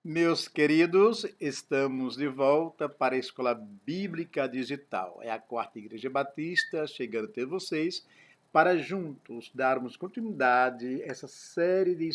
Meus queridos, estamos de volta para a Escola Bíblica Digital. É a Quarta Igreja Batista chegando até vocês para juntos darmos continuidade a essa série de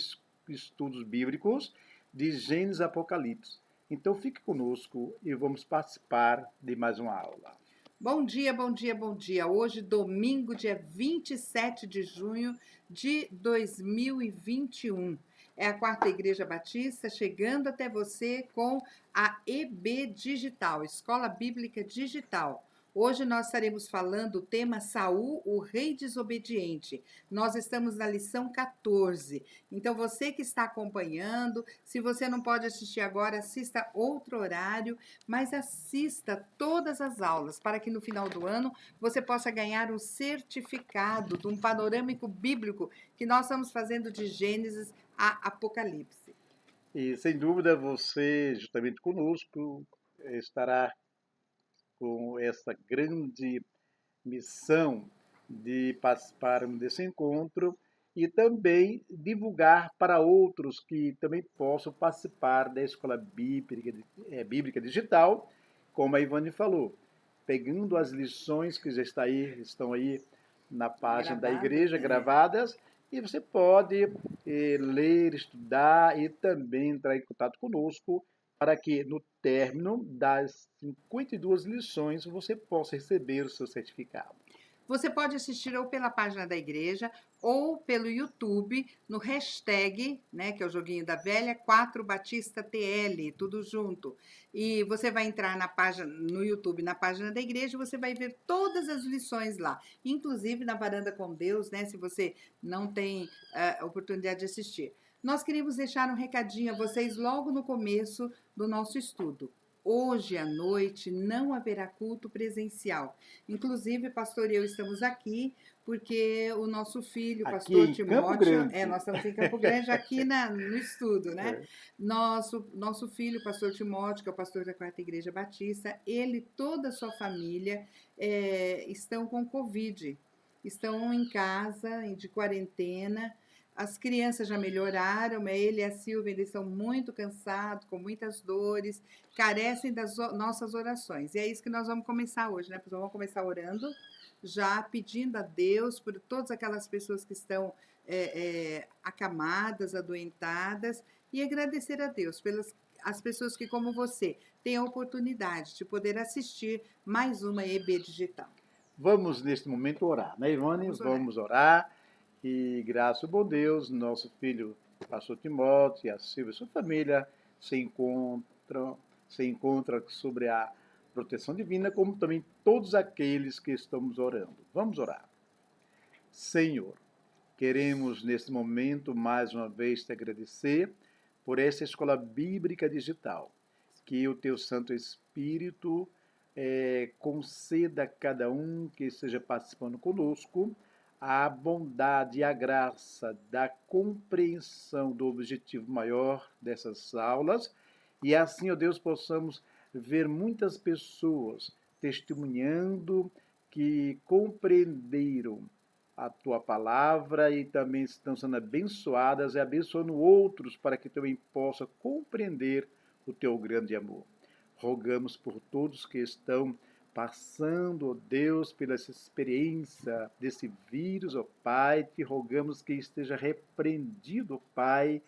estudos bíblicos de Gênesis e Apocalipse. Então fique conosco e vamos participar de mais uma aula. Bom dia, bom dia, bom dia. Hoje, domingo, dia 27 de junho de 2021. É a Quarta Igreja Batista chegando até você com a EB Digital, Escola Bíblica Digital. Hoje nós estaremos falando o tema Saul, o rei desobediente. Nós estamos na lição 14. Então, você que está acompanhando, se você não pode assistir agora, assista outro horário, mas assista todas as aulas para que no final do ano você possa ganhar um certificado de um panorâmico bíblico que nós estamos fazendo de Gênesis a Apocalipse. E sem dúvida você, justamente conosco, estará com essa grande missão de participarmos desse encontro e também divulgar para outros que também possam participar da Escola Bíblica Digital, como a Ivane falou, pegando as lições que já estão aí na página da Gravadas, igreja né? gravadas, e você pode ler, estudar e também entrar em contato conosco para que no término das 52 lições você possa receber o seu certificado. Você pode assistir ou pela página da igreja ou pelo YouTube, no hashtag, né, que é o joguinho da velha, 4BatistaTL, tudo junto. E você vai entrar na página, no YouTube, na página da igreja, e você vai ver todas as lições lá, inclusive na Varanda com Deus, né, se você não tem oportunidade de assistir. Nós queríamos deixar um recadinho a vocês logo no começo do nosso estudo. Hoje à noite não haverá culto presencial. Inclusive, pastor e eu estamos aqui porque o nosso filho, o Aqui pastor em Campo Timóteo, Grande. nós estamos em Campo Grande, aqui no estudo, né? É. Nosso filho, o pastor Timóteo, que é o pastor da Quarta Igreja Batista, ele e toda a sua família estão com Covid, estão em casa, de quarentena. As crianças já melhoraram, mas ele e a Silvia, eles estão muito cansados, com muitas dores, carecem das nossas orações. E é isso que nós vamos começar hoje, né? Nós vamos começar orando, já pedindo a Deus por todas aquelas pessoas que estão acamadas, adoentadas, e agradecer a Deus pelas as pessoas que, como você, têm a oportunidade de poder assistir mais uma EB Digital. Vamos neste momento orar, né, Ivane? Vamos orar. Vamos orar e graças ao bom Deus, nosso filho, pastor Timóteo e a Silvia e sua família se encontram, se encontra sobre a proteção divina, como também todos aqueles que estamos orando. Vamos orar. Senhor, queremos nesse momento mais uma vez te agradecer por essa escola bíblica digital. Que o teu Santo Espírito conceda a cada um que esteja participando conosco a bondade e a graça da compreensão do objetivo maior dessas aulas e assim, ó Deus, possamos ver muitas pessoas testemunhando que compreenderam a tua palavra e também estão sendo abençoadas e abençoando outros para que também possam compreender o teu grande amor. Rogamos por todos que estão passando, ó Deus, pela essa experiência desse vírus, ó Pai, te rogamos que esteja repreendido, ó Pai,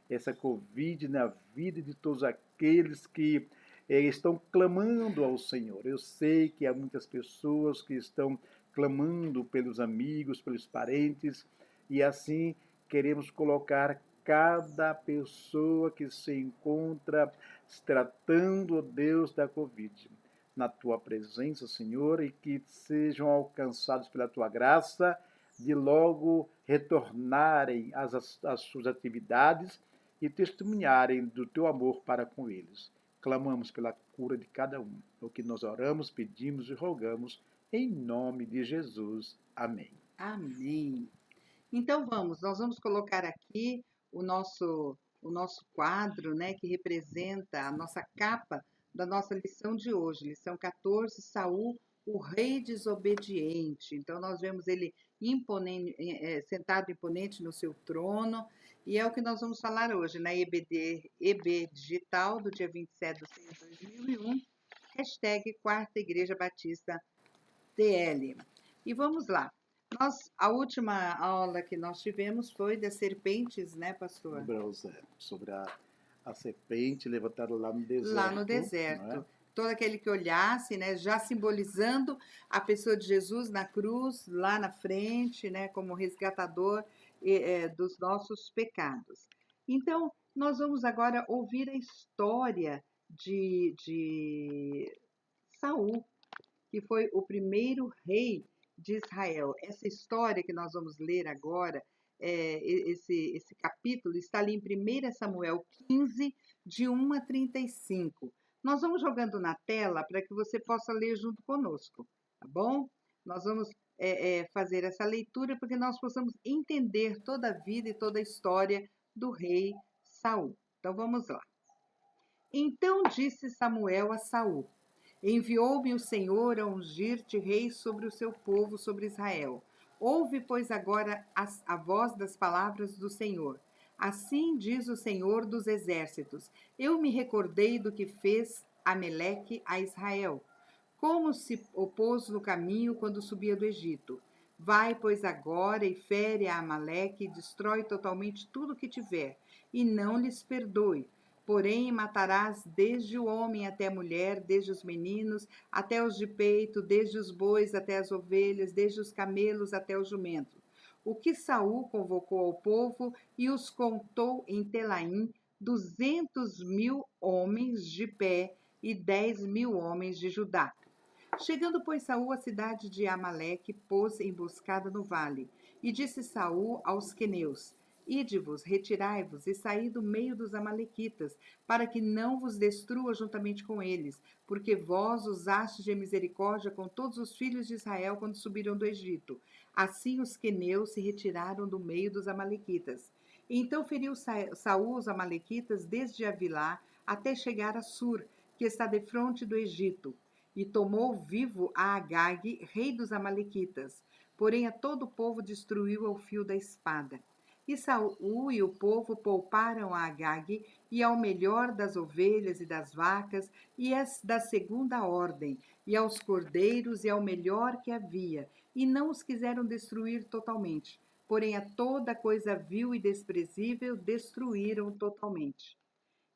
essa Covid na vida de todos aqueles que estão clamando ao Senhor. Eu sei que há muitas pessoas que estão clamando pelos amigos, pelos parentes, e assim queremos colocar cada pessoa que se encontra se tratando, ó Deus, da Covid na tua presença, Senhor, e que sejam alcançados pela tua graça de logo retornarem às suas atividades e testemunharem do teu amor para com eles. Clamamos pela cura de cada um. É o que nós oramos, pedimos e rogamos em nome de Jesus. Amém. Amém. Então nós vamos colocar aqui o nosso quadro, né, que representa a nossa capa da nossa lição de hoje, lição 14, Saul, o rei desobediente. Então nós vemos ele imponente, sentado imponente no seu trono, E é o que nós vamos falar hoje na EB Digital, do dia 27/6/2001, hashtag Quarta Igreja Batista TL. E vamos lá. A última aula que nós tivemos foi das serpentes, né, pastor? Sobre a serpente levantada lá no Lá no deserto, não é? deserto. Todo aquele que olhasse, né, já simbolizando a pessoa de Jesus na cruz, lá na frente, né, como resgatador dos nossos pecados. Então, nós vamos agora ouvir a história de Saul, que foi o primeiro rei de Israel. Essa história que nós vamos ler agora, esse capítulo, está ali em 1 Samuel 15, de 1 a 35. Nós vamos jogando na tela para que você possa ler junto conosco, tá bom? Nós vamos fazer essa leitura para que nós possamos entender toda a vida e toda a história do rei Saul. Então vamos lá. Então disse Samuel a Saul: Enviou-me o Senhor a ungir-te rei sobre o seu povo, sobre Israel. Ouve, pois, agora a voz das palavras do Senhor. Assim diz o Senhor dos exércitos: Eu me recordei do que fez Ameleque a Israel, como se opôs no caminho quando subia do Egito. Vai, pois, agora e fere a Amaleque e destrói totalmente tudo o que tiver, e não lhes perdoe. Porém, matarás desde o homem até a mulher, desde os meninos até os de peito, desde os bois até as ovelhas, desde os camelos até os jumentos. O que Saul convocou ao povo e os contou em Telaim, 200.000 homens de pé e 10.000 homens de Judá. Chegando, pois, Saul à cidade de Amaleque, pôs emboscada no vale. E disse Saul aos queneus: Ide-vos, retirai-vos e saí do meio dos amalequitas, para que não vos destrua juntamente com eles, porque vós usastes de misericórdia com todos os filhos de Israel quando subiram do Egito. Assim os queneus se retiraram do meio dos amalequitas. Então feriu Saul os amalequitas desde Avilá até chegar a Sur, que está defronte do Egito, e tomou vivo a Agag, rei dos amalequitas. Porém a todo o povo destruiu ao fio da espada. E Saul e o povo pouparam a Agag e ao melhor das ovelhas e das vacas e as da segunda ordem, e aos cordeiros e ao melhor que havia, e não os quiseram destruir totalmente. Porém a toda coisa vil e desprezível destruíram totalmente.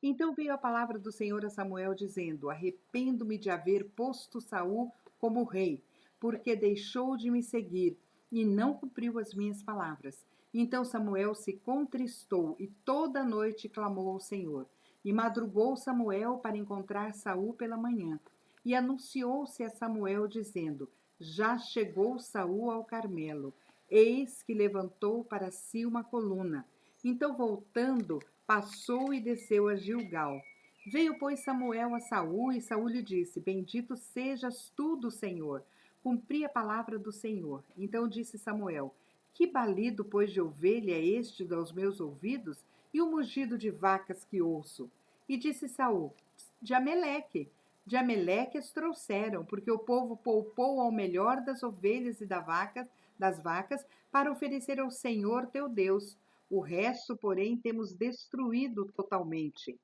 Então veio a palavra do Senhor a Samuel, dizendo: Arrependo-me de haver posto Saul como rei, porque deixou de me seguir e não cumpriu as minhas palavras. Então Samuel se contristou e toda a noite clamou ao Senhor. E madrugou Samuel para encontrar Saul pela manhã. E anunciou-se a Samuel, dizendo: Já chegou Saul ao Carmelo. Eis que levantou para si uma coluna. Então, voltando, passou e desceu a Gilgal. Veio, pois, Samuel a Saul, e Saul lhe disse: Bendito sejas tu do Senhor. Cumpri a palavra do Senhor. Então disse Samuel: Que balido, pois, de ovelha é este aos meus ouvidos, e o mugido de vacas que ouço? E disse Saul: De Ameleque. De Ameleque as trouxeram, porque o povo poupou ao melhor das ovelhas e das vacas, para oferecer ao Senhor teu Deus. O resto, porém, temos destruído totalmente.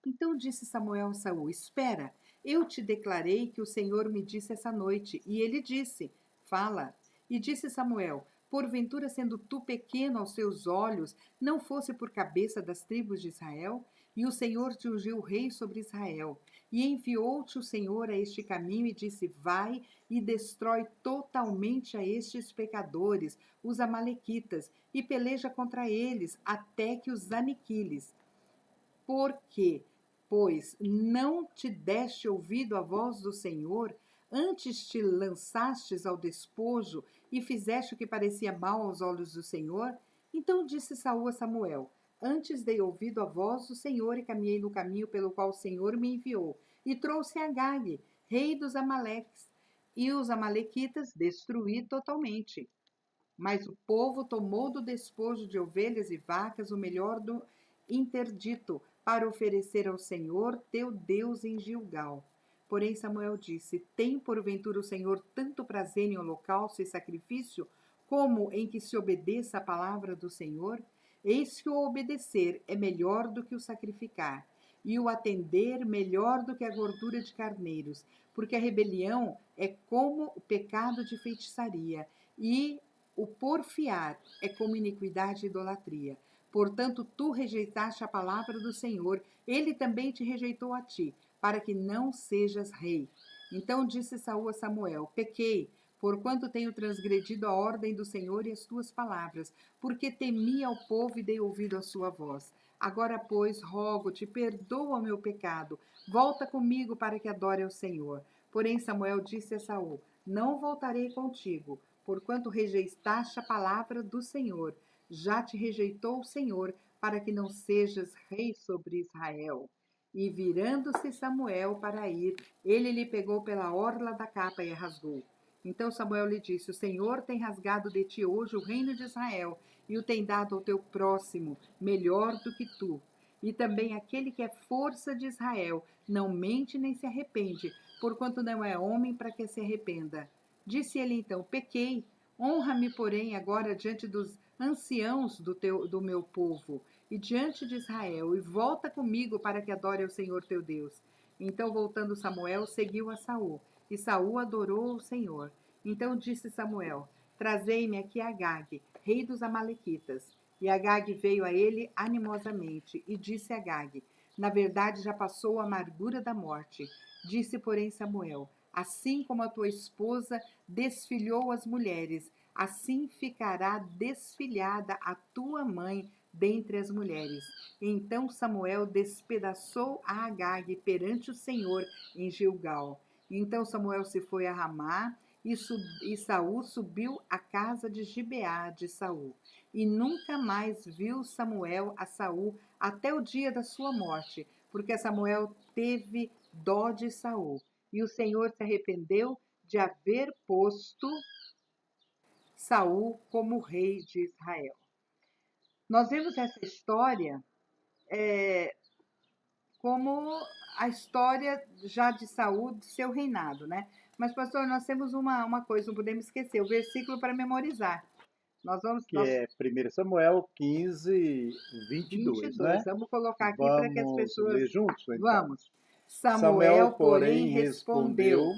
Então disse Samuel a Saul: Espera, eu te declarei que o Senhor me disse essa noite. E ele disse: Fala. E disse Samuel: Porventura, sendo tu pequeno aos seus olhos, não fosse por cabeça das tribos de Israel? E o Senhor te ungiu rei sobre Israel. E enviou-te o Senhor a este caminho e disse: Vai e destrói totalmente a estes pecadores, os amalequitas, e peleja contra eles até que os aniquiles. Porque, pois, não te deste ouvido à voz do Senhor, antes te lançastes ao despojo e fizeste o que parecia mal aos olhos do Senhor? Então disse Saul a Samuel: Antes dei ouvido à voz do Senhor e caminhei no caminho pelo qual o Senhor me enviou, e trouxe Agag, rei dos Amaleques, e os amalequitas destruí totalmente. Mas o povo tomou do despojo de ovelhas e vacas o melhor do interdito, para oferecer ao Senhor teu Deus em Gilgal. Porém Samuel disse: Tem porventura o Senhor tanto prazer em holocausto e sacrifício, como em que se obedeça a palavra do Senhor? Eis que o obedecer é melhor do que o sacrificar, e o atender melhor do que a gordura de carneiros, porque a rebelião é como o pecado de feitiçaria, e o porfiar é como iniquidade e idolatria. Portanto, tu rejeitaste a palavra do Senhor, ele também te rejeitou a ti, para que não sejas rei. Então disse Saul a Samuel: Pequei, porquanto tenho transgredido a ordem do Senhor e as tuas palavras, porque temi ao povo e dei ouvido à sua voz. Agora, pois, rogo-te, perdoa o meu pecado, volta comigo para que adore ao Senhor. Porém, Samuel disse a Saul: Não voltarei contigo, porquanto rejeitaste a palavra do Senhor. Já te rejeitou o Senhor, para que não sejas rei sobre Israel. E virando-se Samuel para ir, ele lhe pegou pela orla da capa e a rasgou. Então Samuel lhe disse: O Senhor tem rasgado de ti hoje o reino de Israel e o tem dado ao teu próximo, melhor do que tu. E também aquele que é força de Israel não mente nem se arrepende, porquanto não é homem para que se arrependa. Disse ele então: Pequei, honra-me, porém, agora diante dos anciãos do meu povo e diante de Israel, e volta comigo para que adore ao Senhor teu Deus. Então, voltando Samuel, seguiu a Saul, e Saul adorou o Senhor. Então disse Samuel: Trazei-me aqui Agag, rei dos Amalequitas. E Agag veio a ele animosamente, e disse a Agag: Na verdade já passou a amargura da morte. Disse, porém, Samuel: Assim como a tua esposa desfilhou as mulheres, assim ficará desfilhada a tua mãe dentre as mulheres. Então Samuel despedaçou a Agag perante o Senhor em Gilgal. Então Samuel se foi a Ramá e Saul subiu à casa de Gibeá de Saul. E nunca mais viu Samuel a Saul até o dia da sua morte, porque Samuel teve dó de Saul. E o Senhor se arrependeu de haver posto Saul como rei de Israel. Nós vemos essa história como a história já de Saul, de seu reinado, né? Mas, pastor, nós temos uma coisa, não podemos esquecer, o versículo para memorizar. Que é 1 Samuel 15, 22, 22. né? Vamos colocar aqui para que as Vamos pessoas. ler juntos, então. Vamos. Samuel, Samuel, porém, porém, respondeu: respondeu: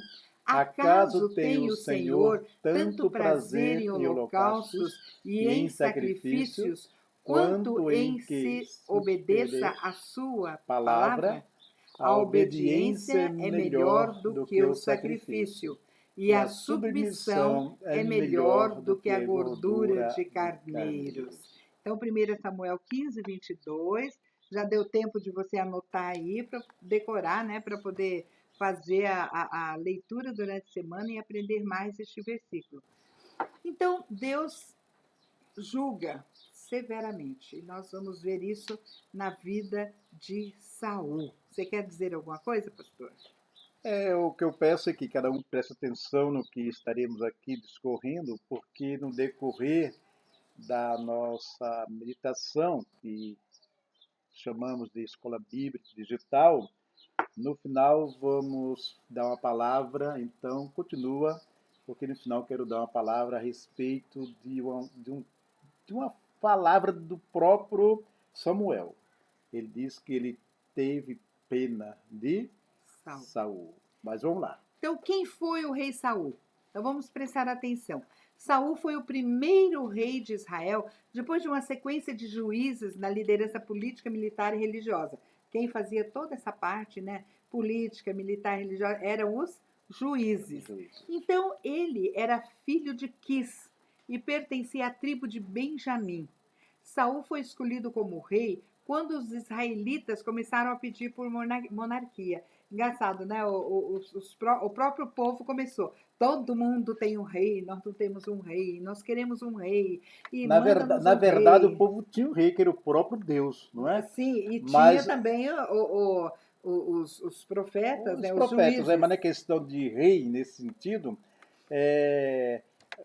Acaso Acaso tem tem o o Senhor Senhor tanto tanto prazer prazer em em holocaustos holocaustos e e em em sacrifício, sacrifícios, quanto quanto em em que se se obedeça obedeça a sua palavra? palavra? A A obediência é obediência é melhor melhor do do que que o o sacrifício, sacrifício, e e a a submissão submissão é é melhor melhor do do que que a a gordura gordura de de carneiros. carneiros. Então, 1 Samuel 15, 22, já deu tempo de você anotar aí para decorar, né, para poder fazer a leitura durante a semana e aprender mais este versículo. Então, Deus julga severamente. E nós vamos ver isso na vida de Saul. Você quer dizer alguma coisa, pastor? O que eu peço é que cada um preste atenção no que estaremos aqui discorrendo, porque no decorrer da nossa meditação, que chamamos de Escola Bíblica Digital, no final vamos dar uma palavra, então continua, porque no final quero dar uma palavra a respeito de uma palavra do próprio Samuel. Ele diz que ele teve pena de Saul. Saul. Mas vamos lá. Então, quem foi o rei Saul? Então vamos prestar atenção. Saul foi o primeiro rei de Israel depois de uma sequência de juízes na liderança política, militar e religiosa. Quem fazia toda essa parte, né, política, militar e religiosa, eram os juízes. Então, ele era filho de Quis e pertencia à tribo de Benjamim. Saul foi escolhido como rei quando os israelitas começaram a pedir por monarquia. Engraçado, né? O próprio povo começou. Todo mundo tem um rei, nós não temos um rei, nós queremos um rei, e manda-nos Na um verdade, o rei. povo tinha um rei, que era o próprio Deus, não é? Sim, e tinha Mas também os profetas, os né, os profetas, mas juízes. não é questão de rei nesse sentido, é,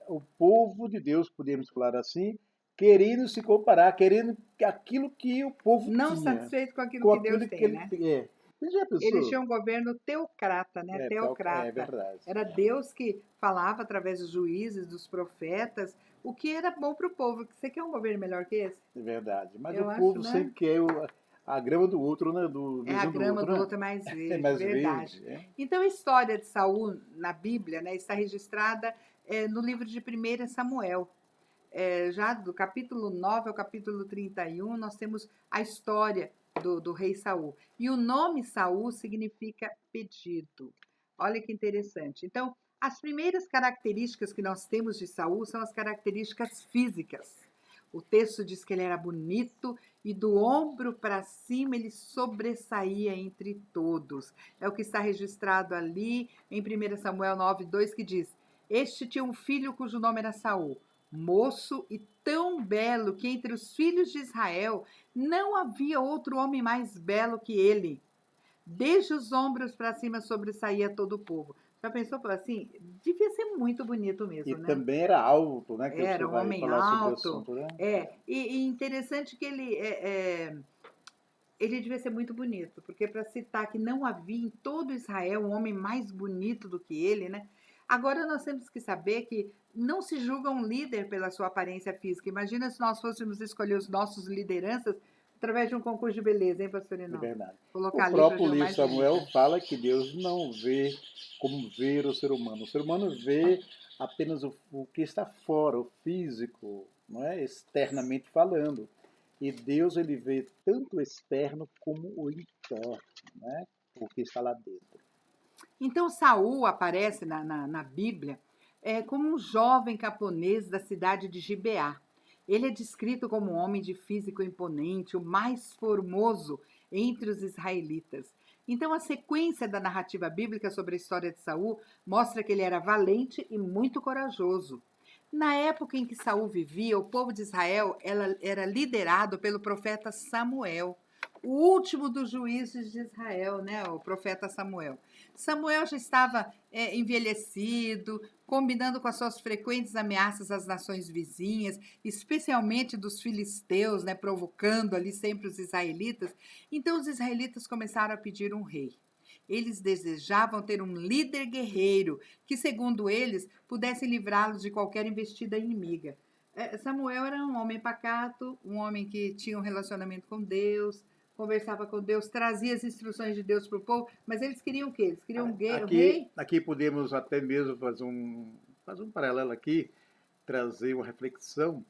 o povo de Deus, podemos falar assim, querendo se comparar, querendo aquilo que o povo Não tinha, satisfeito com aquilo com que aquilo Deus que tem, ele né? é. Você já Eles pensou? tinham um governo teocrata, né? É Teocrata. verdade. Era Deus que falava através dos juízes, dos profetas, o que era bom para o povo. Você quer um governo melhor que esse? É verdade. Mas o Eu acho, povo né? sempre quer a grama do outro, né? Do É, a vizinho do grama outro, do né? outro é mais É verde, mais verdade. verde, é? Então, a história de Saul na Bíblia, né, está registrada no livro de 1 Samuel. Já do capítulo 9 ao capítulo 31, nós temos a história do rei Saul. E o nome Saul significa pedido. Olha que interessante. Então, as primeiras características que nós temos de Saul são as características físicas. O texto diz que ele era bonito e do ombro para cima ele sobressaía entre todos. É o que está registrado ali em 1 Samuel 9:2 que diz: Este tinha um filho cujo nome era Saul, moço e tão belo que entre os filhos de Israel não havia outro homem mais belo que ele. Desde os ombros para cima sobressaía todo o povo. Já pensou assim? Devia ser muito bonito E mesmo, né? também era alto, né? Que você Era um vai homem falar sobre o alto. assunto, né? E interessante que ele devia ser muito bonito, porque para citar que não havia em todo Israel um homem mais bonito do que ele, né? Agora nós temos que saber que não se julga um líder pela sua aparência física. Imagina se nós fôssemos escolher os nossos lideranças através de um concurso de beleza, hein, pastor É Inaldo? verdade. O Colocar ali para próprio ver o livro mais Samuel bonita. fala que Deus não vê como ver o ser humano. O ser humano vê apenas o que está fora, o físico, não é? Externamente falando. E Deus ele vê tanto o externo como o interno, né? O que está lá dentro. Então Saul aparece na Bíblia como um jovem camponês da cidade de Gibeá. Ele é descrito como um homem de físico imponente, o mais formoso entre os israelitas. Então a sequência da narrativa bíblica sobre a história de Saul mostra que ele era valente e muito corajoso. Na época em que Saul vivia, o povo de Israel era liderado pelo profeta Samuel, o último dos juízes de Israel, né, o profeta Samuel. Samuel já estava envelhecido, combinando com as suas frequentes ameaças às nações vizinhas, especialmente dos filisteus, né, provocando ali sempre os israelitas. Então os israelitas começaram a pedir um rei. Eles desejavam ter um líder guerreiro que, segundo eles, pudesse livrá-los de qualquer investida inimiga. Samuel era um homem pacato, um homem que tinha um relacionamento com Deus, conversava com Deus, trazia as instruções de Deus para o povo, mas eles queriam o quê? Eles queriam um rei? Aqui podemos até mesmo fazer um paralelo aqui, trazer uma reflexão,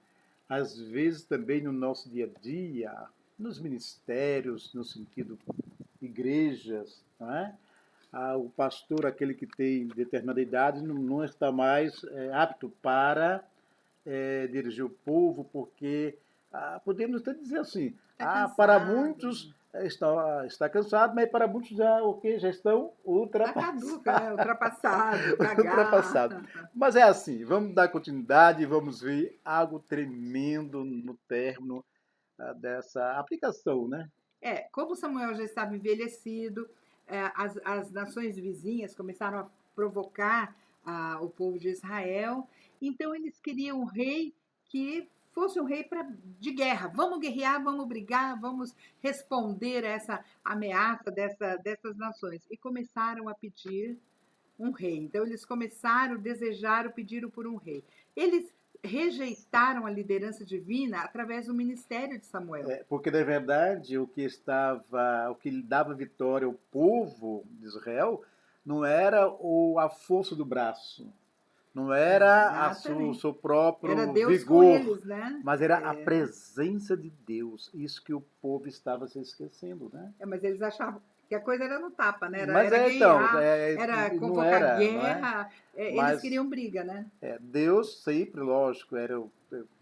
às vezes também no nosso dia a dia, nos ministérios, no sentido igrejas, não é? O pastor, aquele que tem determinada idade, não está mais apto para dirigir o povo, porque podemos até dizer assim, Está para cansado, muitos está cansado, mas para muitos já, já estão está caduco, né? ultrapassados. Ultrapassado, gaga. Ultrapassado. Mas é assim, vamos dar continuidade e vamos ver algo tremendo no término dessa aplicação, né? Como Samuel já estava envelhecido, as nações vizinhas começaram a provocar o povo de Israel, então eles queriam um rei que fosse um rei de guerra. Vamos guerrear, vamos brigar, vamos responder a essa ameaça dessas nações. E começaram a pedir um rei. Então eles começaram, desejaram, pediram por um rei. Eles rejeitaram a liderança divina através do ministério de Samuel. Porque, na verdade, o que lhe dava vitória ao povo de Israel não era a força do braço, não era o Exatamente. seu Era próprio Deus com vigor, eles, né? mas era a presença de Deus. Isso que o povo estava se esquecendo, né? Mas eles achavam que a coisa era no tapa, né? Mas Era então, guerrear, era não convocar era, não é? guerra, eles Mas queriam briga, né? Deus sempre, lógico,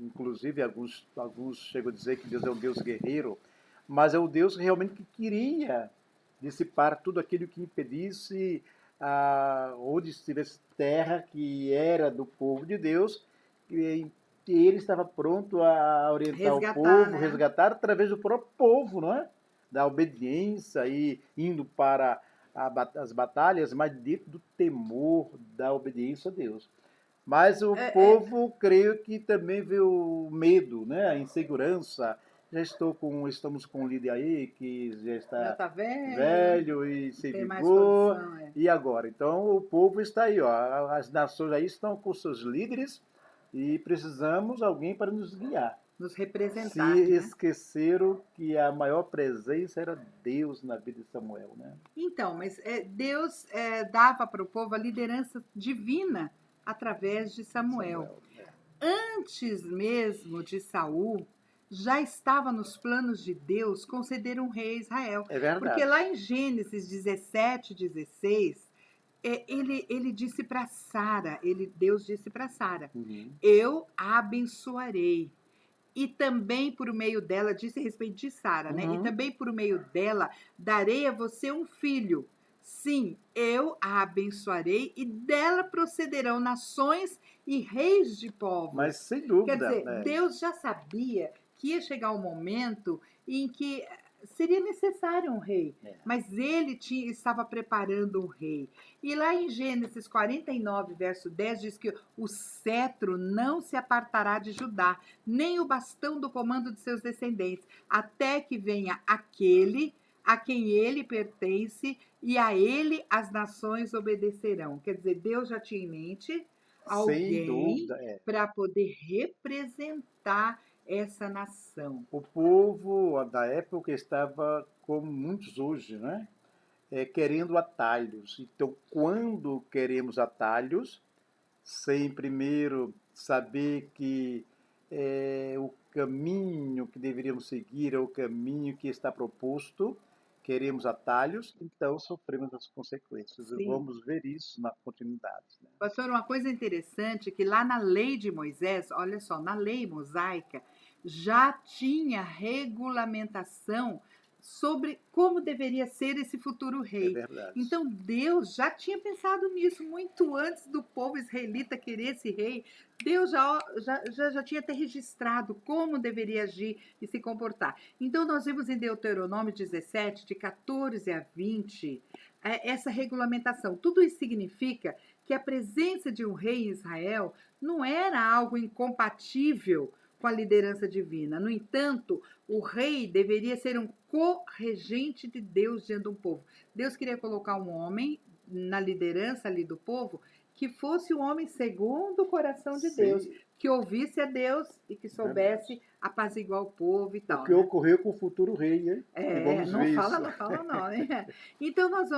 inclusive alguns chegam a dizer que Deus é um Deus guerreiro, mas é o Deus realmente que queria dissipar tudo aquilo que impedisse onde estivesse terra que era do povo de Deus, e ele estava pronto a orientar o Resgatar, povo, né? resgatar através do próprio povo, não é? Da obediência e indo para as batalhas, mas dentro do temor da obediência a Deus. Mas o É, é, povo, creio que também vê o medo, né? A insegurança. estamos com um líder aí que já Já está tá velho, velho e não sem tem mais vigor. condição, é. E agora? Então o povo está aí, ó. As nações aí estão com seus líderes e precisamos de alguém para nos guiar. Nos Se representar, né? esqueceram que a maior presença era Deus na vida de Samuel, né? Então, mas Deus dava para o povo a liderança divina através de Samuel. Samuel, é. Antes mesmo de Saul, já estava nos planos de Deus conceder um rei a Israel. É Porque verdade. lá em Gênesis 17, 16, ele disse para Sara, Deus disse para Sara, Uhum. eu a abençoarei. E também por meio dela, disse a respeito de Sara, né? E Uhum. também por meio dela, darei a você um filho. Sim, eu a abençoarei e dela procederão nações e reis de Mas povos. sem Quer dúvida, dizer, né? Deus já sabia que ia chegar um momento em que seria necessário um rei, É. mas ele estava preparando um rei. E lá em Gênesis 49, verso 10, diz que o cetro não se apartará de Judá, nem o bastão do comando de seus descendentes, até que venha aquele a quem ele pertence, e a ele as nações obedecerão. Quer dizer, Deus já tinha em mente Sem alguém dúvida, é. para poder representar essa nação. O povo da época estava, como muitos hoje, né? Querendo atalhos. Então, quando queremos atalhos, sem primeiro saber que o caminho que deveríamos seguir é o caminho que está proposto, queremos atalhos, então sofremos as consequências. Sim. Vamos ver isso na continuidade, né? Pastor, uma coisa interessante é que lá na lei de Moisés, olha só, na lei mosaica, já tinha regulamentação sobre como deveria ser esse futuro É rei. verdade. Então Deus já tinha pensado nisso muito antes do povo israelita querer esse rei. Deus já tinha até registrado como deveria agir e se comportar. Então nós vimos em Deuteronômio 17, de 14 a 20, essa regulamentação. Tudo isso significa que a presença de um rei em Israel não era algo incompatível com a liderança divina. No entanto, o rei deveria ser um corregente de Deus diante do povo. Deus queria colocar um homem na liderança ali do povo que fosse um homem segundo o coração de Deus, Sim, que ouvisse a Deus e que soubesse verdade. apaziguar o povo e O tal, que né? ocorreu com o futuro rei, hein? E vamos Não ver fala, isso. não fala não, né? Então nós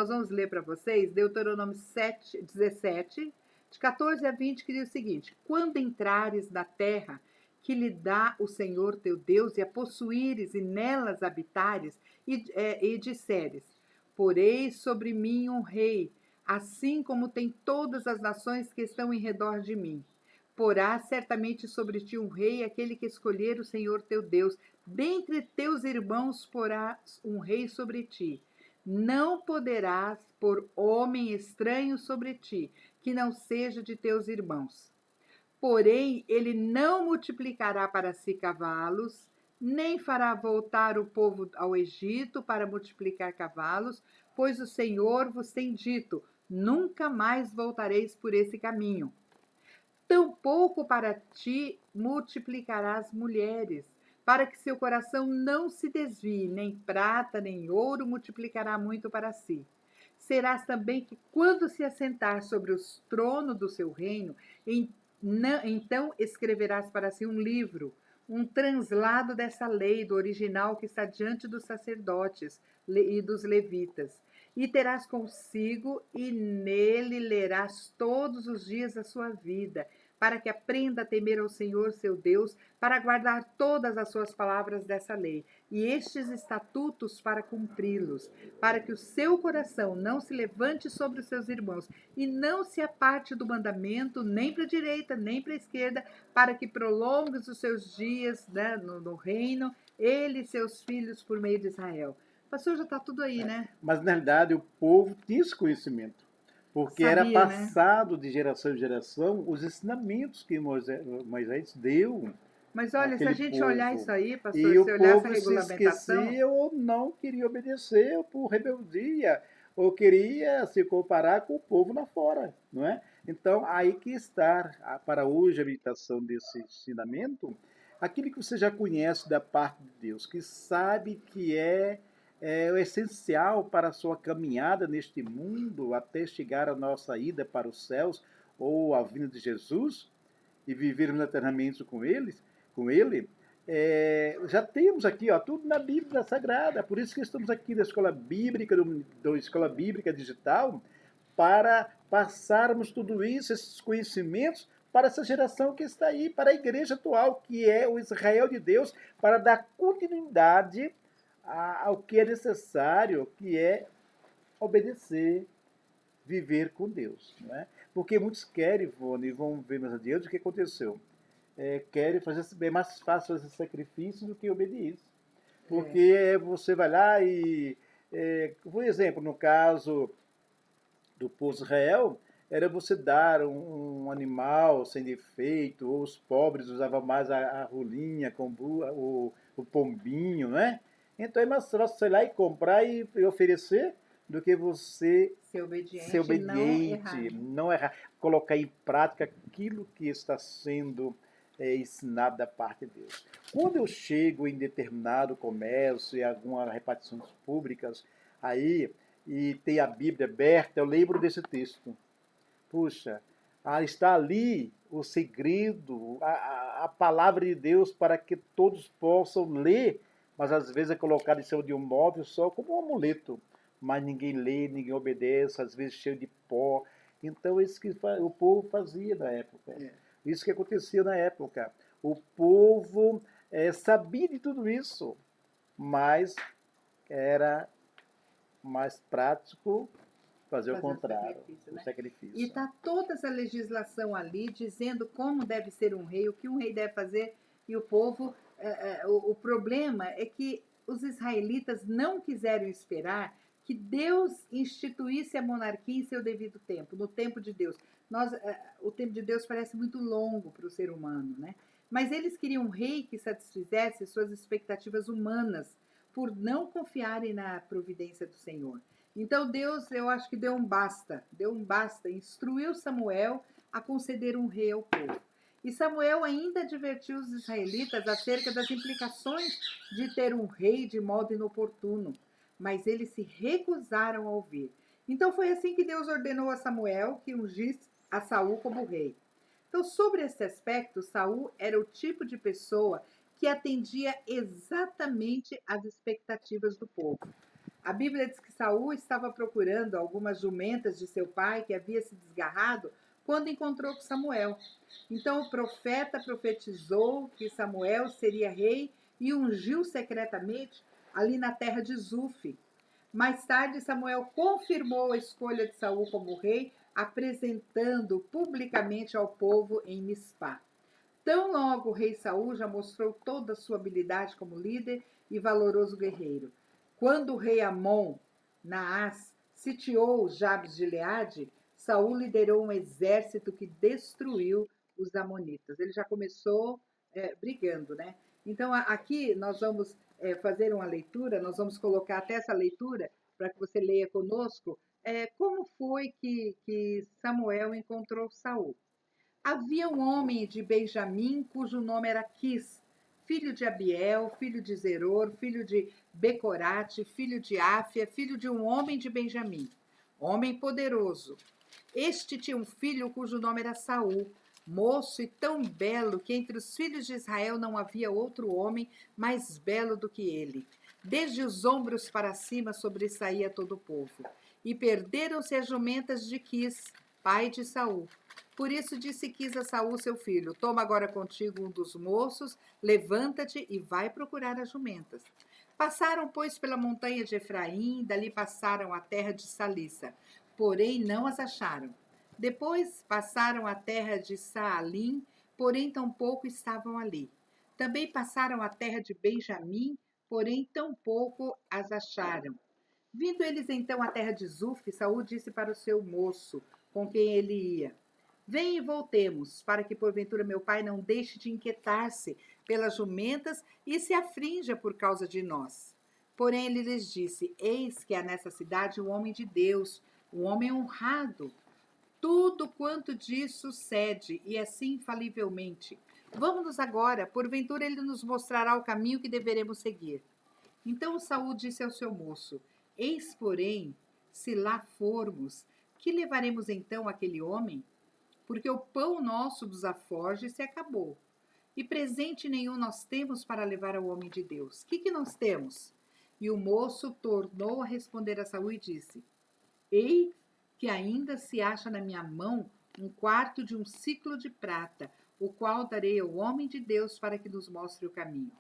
vamos ler para vocês Deuteronômio 7, 17, de 14 a 20, que diz o seguinte: quando entrares na terra que lhe dá o Senhor teu Deus, e a possuíres e nelas habitares, e disseres, porei sobre mim um rei, assim como tem todas as nações que estão em redor de mim. Porá certamente sobre ti um rei, aquele que escolher o Senhor teu Deus. Dentre teus irmãos porás um rei sobre ti. Não poderás pôr homem estranho sobre ti, que não seja de teus irmãos. Porém, ele não multiplicará para si cavalos, nem fará voltar o povo ao Egito para multiplicar cavalos, pois o Senhor vos tem dito: nunca mais voltareis por esse caminho. Tampouco para ti multiplicarás mulheres, para que seu coração não se desvie, nem prata, nem ouro multiplicará muito para si. Serás também que, quando se assentar sobre o trono do seu reino, então escreverás para si um livro, um translado dessa lei, do original que está diante dos sacerdotes e dos levitas. E terás consigo, e nele lerás todos os dias da sua vida, para que aprenda a temer ao Senhor seu Deus, para guardar todas as suas palavras dessa lei, e estes estatutos para cumpri-los, para que o seu coração não se levante sobre os seus irmãos, e não se aparte do mandamento, nem para a direita, nem para a esquerda, para que prolongues os seus dias, né, no reino, ele e seus filhos por meio de Israel. Pastor, já está tudo aí, né? Mas, na realidade, o povo tinha esse conhecimento, porque era Sabia, né? passado de geração em geração os ensinamentos que Moisés deu Mas olha, se a àquele gente olhar povo. isso aí, pastor, E o se olhar essa povo se regulamentação, esquecia ou não queria obedecer por rebeldia, ou queria se comparar com o povo lá fora, não é? Então, aí que está, para hoje, a meditação desse ensinamento, aquilo que você já conhece da parte de Deus, que sabe que é o essencial para a sua caminhada neste mundo até chegar a nossa ida para os céus ou a vinda de Jesus e vivermos eternamente com Ele, já temos aqui, ó, tudo na Bíblia Sagrada. Por isso que estamos aqui na Escola Bíblica, do Escola Bíblica Digital, para passarmos tudo isso, esses conhecimentos, para essa geração que está aí, para a igreja atual, que é o Israel de Deus, para dar continuidade ao que é necessário, que é obedecer, viver com Deus. Né? Porque muitos querem, Ivone, e vão ver mais adiante o que aconteceu. Querem fazer, é mais fácil fazer sacrifício do que obediência. Porque você vai lá e, por exemplo, no caso do povo de Israel, era você dar um animal sem defeito, ou os pobres usavam mais a rolinha, com o pombinho, né? Então é mais fácil você ir lá e comprar e oferecer do que você ser obediente, não errar, colocar em prática aquilo que está sendo ensinado da parte de Deus. Quando eu chego em determinado comércio, em algumas repartições públicas, aí, e tem a Bíblia aberta, eu lembro desse texto. Puxa, está ali o segredo, a palavra de Deus para que todos possam ler, mas às vezes é colocado em cima de um móvel só como um amuleto. Mas ninguém lê, ninguém obedece, às vezes cheio de pó. Então, isso que o povo fazia na época. Isso que acontecia na época. O povo sabia de tudo isso, mas era mais prático fazer o contrário, o sacrifício. E está toda essa legislação ali dizendo como deve ser um rei, o que um rei deve fazer, e o povo... o problema é que os israelitas não quiseram esperar que Deus instituísse a monarquia em seu devido tempo, no tempo de Deus. O tempo de Deus parece muito longo para o ser humano, né? Mas eles queriam um rei que satisfizesse suas expectativas humanas, por não confiarem na providência do Senhor. Então Deus, eu acho que deu um basta, instruiu Samuel a conceder um rei ao povo. E Samuel ainda advertiu os israelitas acerca das implicações de ter um rei de modo inoportuno, mas eles se recusaram a ouvir. Então foi assim que Deus ordenou a Samuel que ungisse a Saul como rei. Então, sobre esse aspecto, Saul era o tipo de pessoa que atendia exatamente às expectativas do povo. A Bíblia diz que Saul estava procurando algumas jumentas de seu pai que havia se desgarrado quando encontrou com Samuel. Então o profeta profetizou que Samuel seria rei e ungiu secretamente ali na terra de Zuf. Mais tarde, Samuel confirmou a escolha de Saul como rei, apresentando publicamente ao povo em Mispá. Tão logo o rei Saul já mostrou toda a sua habilidade como líder e valoroso guerreiro. Quando o rei Amon, Naás, sitiou Jabes de Gileade, Saul liderou um exército que destruiu os amonitas. Ele já começou brigando, né? Então, aqui nós vamos fazer uma leitura, nós vamos colocar até essa leitura para que você leia conosco como foi que Samuel encontrou Saul. Havia um homem de Benjamim cujo nome era Quis, filho de Abiel, filho de Zeror, filho de Becorate, filho de Áfia, filho de um homem de Benjamim, homem poderoso. Este tinha um filho cujo nome era Saul, moço e tão belo que entre os filhos de Israel não havia outro homem mais belo do que ele. Desde os ombros para cima sobressaía todo o povo. E perderam-se as jumentas de Quis, pai de Saul. Por isso disse Quis a Saul, seu filho: toma agora contigo um dos moços, levanta-te e vai procurar as jumentas. Passaram, pois, pela montanha de Efraim, dali passaram a terra de Salissa, porém não as acharam. Depois passaram a terra de Saalim, porém tampouco estavam ali. Também passaram a terra de Benjamim, porém tampouco as acharam. Vindo eles então à terra de Zuf, Saul disse para o seu moço, com quem ele ia: vem e voltemos, para que porventura meu pai não deixe de inquietar-se pelas jumentas e se afrinja por causa de nós. Porém ele lhes disse: eis que há nessa cidade um homem de Deus, um homem honrado. Tudo quanto diz sucede, e assim infalivelmente. Vamos agora, porventura ele nos mostrará o caminho que deveremos seguir. Então Saul disse ao seu moço: Eis, porém, se lá formos, que levaremos então aquele homem? Porque o pão nosso dos aforjes se acabou, e presente nenhum nós temos para levar ao homem de Deus. Que nós temos? E o moço tornou a responder a Saul e disse: Eis que ainda se acha na minha mão um quarto de um siclo de prata, o qual darei ao homem de Deus para que nos mostre o caminho.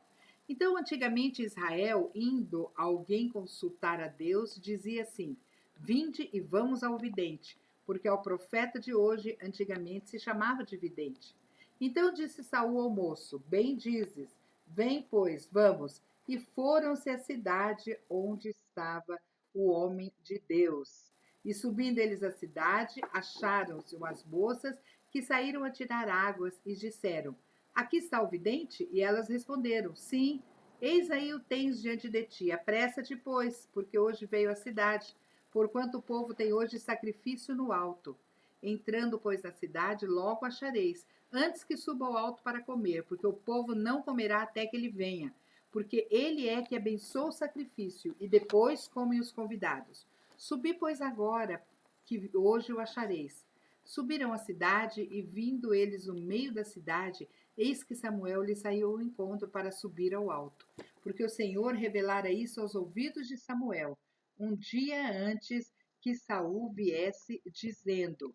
Então, antigamente, Israel, indo alguém consultar a Deus, dizia assim: Vinde e vamos ao vidente, porque ao profeta de hoje, antigamente, se chamava de vidente. Então disse Saul ao moço: Bem dizes, vem, pois, vamos. E foram-se à cidade onde estava o homem de Deus. E subindo eles à cidade, acharam-se umas moças que saíram a tirar águas e disseram: Aqui está o vidente? E elas responderam: Sim, eis aí o tens diante de ti. Apressa-te, pois, porque hoje veio à cidade, porquanto o povo tem hoje sacrifício no alto. Entrando, pois, na cidade, logo achareis, antes que suba ao alto para comer, porque o povo não comerá até que ele venha, porque ele é que abençoa o sacrifício, e depois comem os convidados. Subi, pois, agora, que hoje o achareis. Subiram à cidade, e vindo eles no meio da cidade, eis que Samuel lhe saiu ao encontro para subir ao alto, porque o Senhor revelara isso aos ouvidos de Samuel, um dia antes que Saul viesse, dizendo: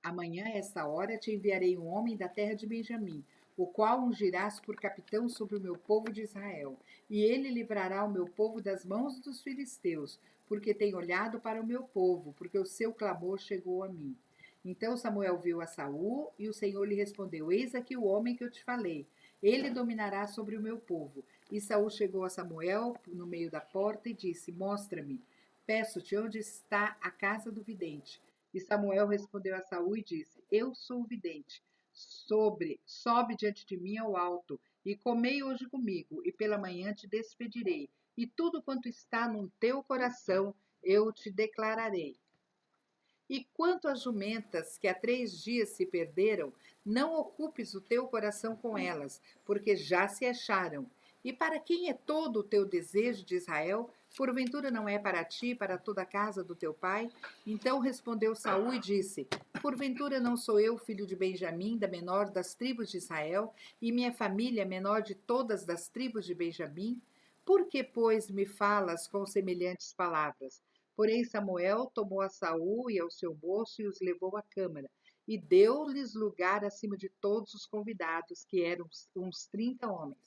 Amanhã, a esta hora, te enviarei um homem da terra de Benjamim, o qual ungirás por capitão sobre o meu povo de Israel. E ele livrará o meu povo das mãos dos filisteus, porque tem olhado para o meu povo, porque o seu clamor chegou a mim. Então Samuel viu a Saul, e o Senhor lhe respondeu: Eis aqui o homem que eu te falei. Ele dominará sobre o meu povo. E Saul chegou a Samuel no meio da porta e disse: Mostra-me, peço-te, onde está a casa do vidente. E Samuel respondeu a Saul e disse: Eu sou o vidente. Sobe diante de mim ao alto, e comei hoje comigo, e pela manhã te despedirei, e tudo quanto está no teu coração eu te declararei. E quanto às jumentas que há 3 dias se perderam, não ocupes o teu coração com elas, porque já se acharam. E para quem é todo o teu desejo de Israel? Porventura não é para ti, para toda a casa do teu pai? Então respondeu Saul e disse: Porventura não sou eu filho de Benjamim, da menor das tribos de Israel, e minha família a menor de todas das tribos de Benjamim? Por que, pois, me falas com semelhantes palavras? Porém Samuel tomou a Saul e ao seu moço e os levou à câmara, e deu-lhes lugar acima de todos os convidados, que eram uns 30 homens.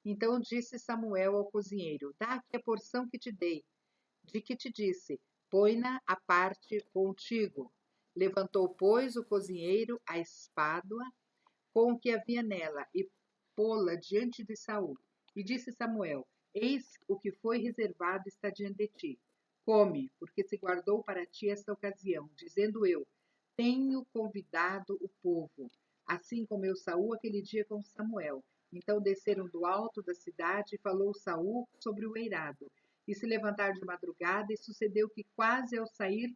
Então disse Samuel ao cozinheiro: Dá aqui a porção que te dei, de que te disse, põe-na à parte contigo. Levantou, pois, o cozinheiro a espádua com o que havia nela, e pô-la diante de Saul. E disse Samuel: Eis o que foi reservado está diante de ti. Come, porque se guardou para ti esta ocasião, dizendo eu: Tenho convidado o povo. Assim comeu Saul aquele dia com Samuel. Então desceram do alto da cidade e falou Saul sobre o eirado. E se levantaram de madrugada, e sucedeu que quase ao subir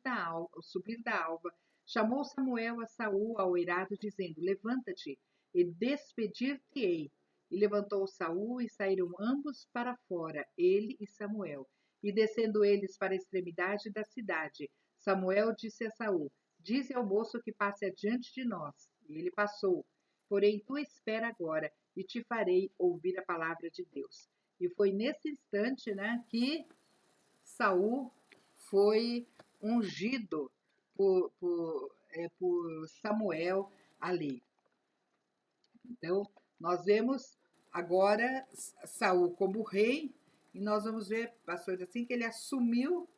da alva, chamou Samuel a Saul ao eirado, dizendo: Levanta-te e despedir-te-ei. E levantou Saul e saíram ambos para fora, ele e Samuel. E descendo eles para a extremidade da cidade, Samuel disse a Saul: Dize ao moço que passe adiante de nós. E ele passou. Porém, tu espera agora, e te farei ouvir a palavra de Deus. E foi nesse instante, né, que Saul foi ungido por Samuel ali. Então, nós vemos agora Saul como rei, e nós vamos ver, pastor, assim que ele assumiu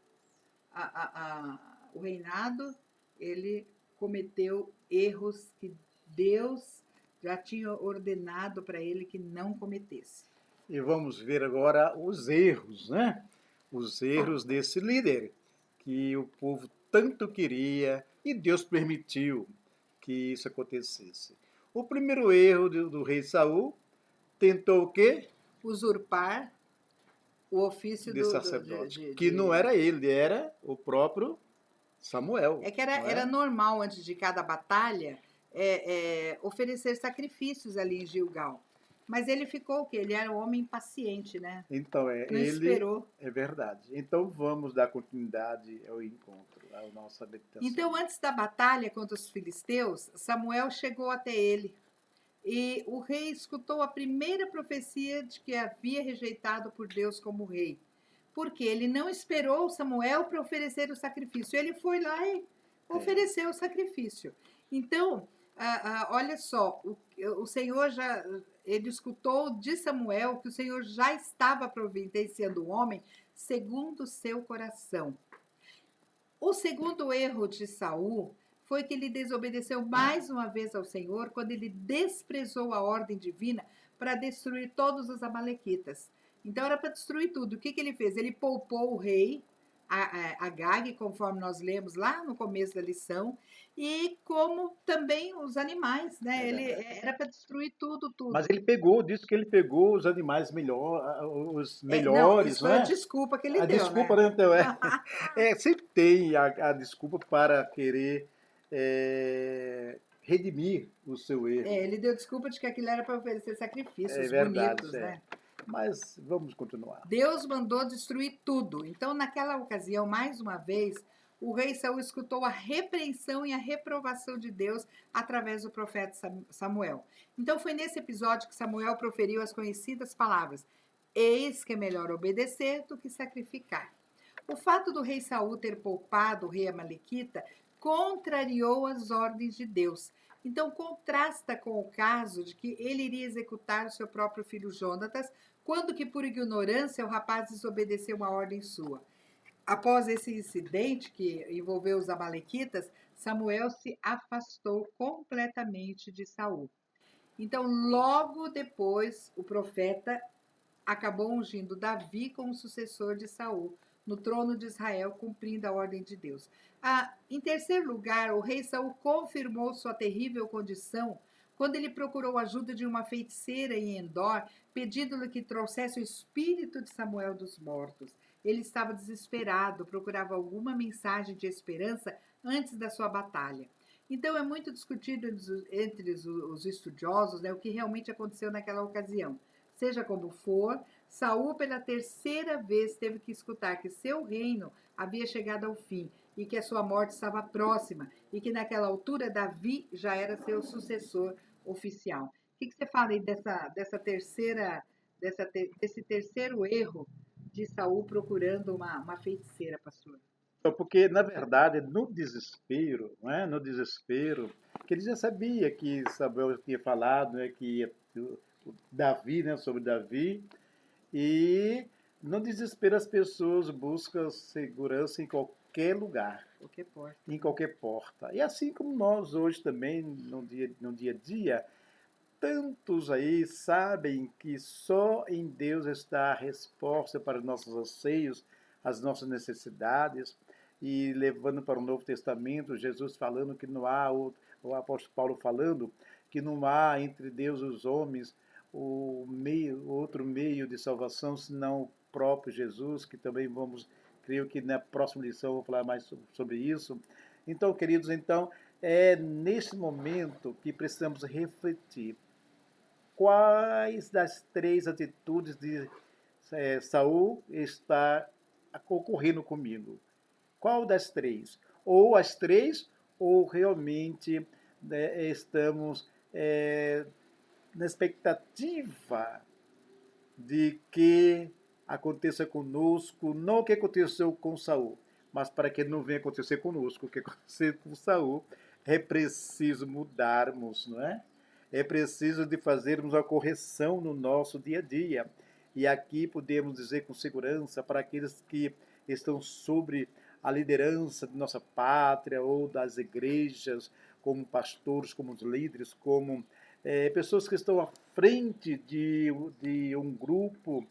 o reinado, ele cometeu erros que Deus já tinha ordenado para ele que não cometesse. E vamos ver agora os erros, né? Os erros desse líder, que o povo tanto queria e Deus permitiu que isso acontecesse. O primeiro erro do rei Saul tentou o quê? Usurpar o ofício De sacerdote, que não era ele, era o próprio Samuel. É que era normal, antes de cada batalha, oferecer sacrifícios ali em Gilgal. Mas ele ficou o quê? Ele era um homem impaciente, né? Então, Não ele esperou. é verdade. Então, vamos dar continuidade ao encontro, à nossa meditação. Então, antes da batalha contra os filisteus, Samuel chegou até ele. E o rei escutou a primeira profecia de que havia rejeitado por Deus como rei. Porque ele não esperou Samuel para oferecer o sacrifício. Ele foi lá e ofereceu o sacrifício. Então, olha só, o Senhor já, ele escutou de Samuel que o Senhor já estava providenciando um homem segundo o seu coração. O segundo erro de Saul foi que ele desobedeceu mais uma vez ao Senhor quando ele desprezou a ordem divina para destruir todos os amalequitas. Então era para destruir tudo. O que ele fez? Ele poupou o rei, Agag, conforme nós lemos lá no começo da lição, e como também os animais, né? Ele era para destruir tudo, tudo. Mas ele pegou, disse que ele pegou os animais os Não, melhores, isso não foi a é? desculpa que ele A deu, desculpa, né? né? Então, sempre tem a desculpa para querer redimir o seu erro. Ele deu desculpa de que aquilo era para oferecer É sacrifícios verdade, bonitos, né? Mas vamos continuar. Deus mandou destruir tudo. Então, naquela ocasião, mais uma vez, o rei Saul escutou a repreensão e a reprovação de Deus através do profeta Samuel. Então, foi nesse episódio que Samuel proferiu as conhecidas palavras: Eis que é melhor obedecer do que sacrificar. O fato do rei Saul ter poupado o rei Amalequita contrariou as ordens de Deus. Então, contrasta com o caso de que ele iria executar o seu próprio filho Jonatas, quando que, por ignorância, o rapaz desobedeceu uma ordem sua. Após esse incidente que envolveu os amalequitas, Samuel se afastou completamente de Saul. Então, logo depois, o profeta acabou ungindo Davi como sucessor de Saul no trono de Israel, cumprindo a ordem de Deus. Em terceiro lugar, o rei Saul confirmou sua terrível condição quando ele procurou a ajuda de uma feiticeira em Endor, pedindo-lhe que trouxesse o espírito de Samuel dos mortos. Ele estava desesperado, procurava alguma mensagem de esperança antes da sua batalha. Então é muito discutido entre os estudiosos, né, o que realmente aconteceu naquela ocasião. Seja como for, Saul pela terceira vez teve que escutar que seu reino havia chegado ao fim e que a sua morte estava próxima e que naquela altura Davi já era seu sucessor oficial. O que você fala aí desse terceiro erro de Saul procurando uma feiticeira, pastor? Porque, na verdade, no desespero, não é? No desespero, que ele já sabia que Samuel tinha falado, né, que ia, Davi, né, sobre Davi, e no desespero as pessoas buscam segurança em qualquer lugar, Qualquer porta. em qualquer porta. E assim como nós hoje também, no dia a dia, tantos aí sabem que só em Deus está a resposta para os nossos anseios, as nossas necessidades, e levando para o Novo Testamento, Jesus falando que não há, o apóstolo Paulo falando que não há entre Deus e os homens outro meio de salvação senão o próprio Jesus, que também creio que na próxima lição eu vou falar mais sobre isso. Então, queridos, é nesse momento que precisamos refletir quais das três atitudes de Saul está ocorrendo comigo. Qual das três? Ou as três, ou realmente estamos na expectativa de que aconteça conosco, não o que aconteceu com Saul, mas para que não venha acontecer conosco, o que aconteceu com Saul, é preciso mudarmos, não é? É preciso de fazermos a correção no nosso dia a dia. E aqui podemos dizer com segurança para aqueles que estão sobre a liderança de nossa pátria ou das igrejas, como pastores, como líderes, como pessoas que estão à frente de um grupo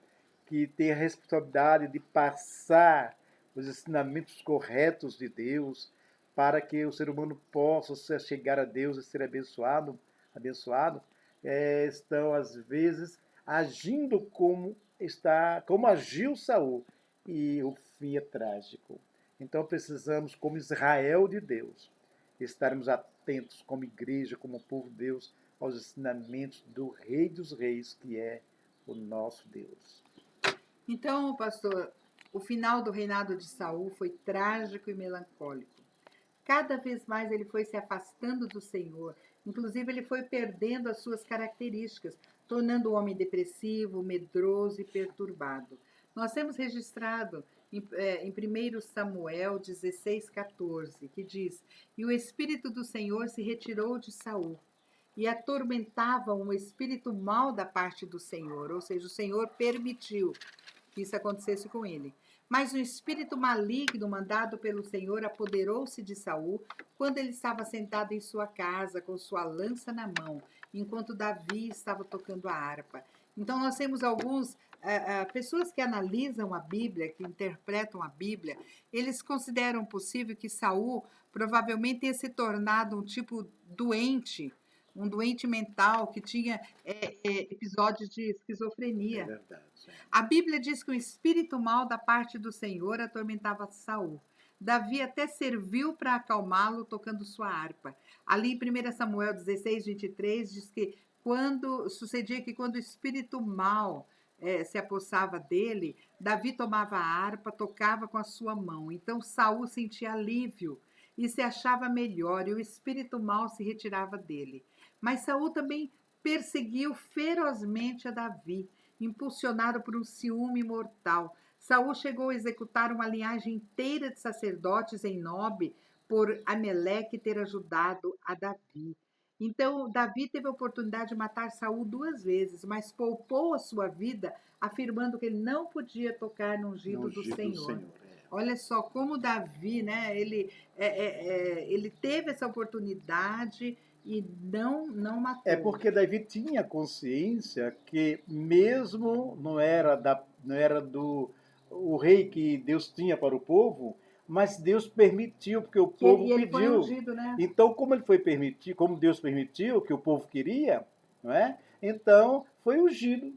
que tem a responsabilidade de passar os ensinamentos corretos de Deus para que o ser humano possa chegar a Deus e ser abençoado, estão às vezes agindo como agiu Saul, e o fim é trágico. Então precisamos, como Israel de Deus, estarmos atentos como igreja, como povo de Deus, aos ensinamentos do Rei dos Reis, que é o nosso Deus. Então, pastor, o final do reinado de Saul foi trágico e melancólico. Cada vez mais ele foi se afastando do Senhor. Inclusive, ele foi perdendo as suas características, tornando o homem depressivo, medroso e perturbado. Nós temos registrado em 1 Samuel 16,14, que diz: E o Espírito do Senhor se retirou de Saul, e atormentava um espírito mau da parte do Senhor, ou seja, o Senhor permitiu que isso acontecesse com ele. Mas um espírito maligno mandado pelo Senhor apoderou-se de Saul quando ele estava sentado em sua casa com sua lança na mão, enquanto Davi estava tocando a harpa. Então nós temos alguns pessoas que analisam a Bíblia, que interpretam a Bíblia, eles consideram possível que Saul provavelmente tenha se tornado um tipo doente, um doente mental que tinha episódios de É esquizofrenia. verdade. A Bíblia diz que o espírito mau da parte do Senhor atormentava Saul. Davi até serviu para acalmá-lo tocando sua harpa. Ali em 1 Samuel 16:23 diz que sucedia que quando o espírito mau se apossava dele, Davi tomava a harpa, tocava com a sua mão. Então Saul sentia alívio e se achava melhor, e o espírito mau se retirava dele. Mas Saul também perseguiu ferozmente a Davi, impulsionado por um ciúme mortal. Saul chegou a executar uma linhagem inteira de sacerdotes em Nob por Ameleque ter ajudado a Davi. Então, Davi teve a oportunidade de matar Saul 2 vezes, mas poupou a sua vida, afirmando que ele não podia tocar no ungido do Senhor. Olha só como Davi, né? Ele teve essa oportunidade e não matou. É porque Davi tinha consciência que mesmo não era do o rei que Deus tinha para o povo, mas Deus permitiu, porque o povo E ele foi pediu. ungido, né? Então, como Deus permitiu, que o povo queria, não é? Então, foi ungido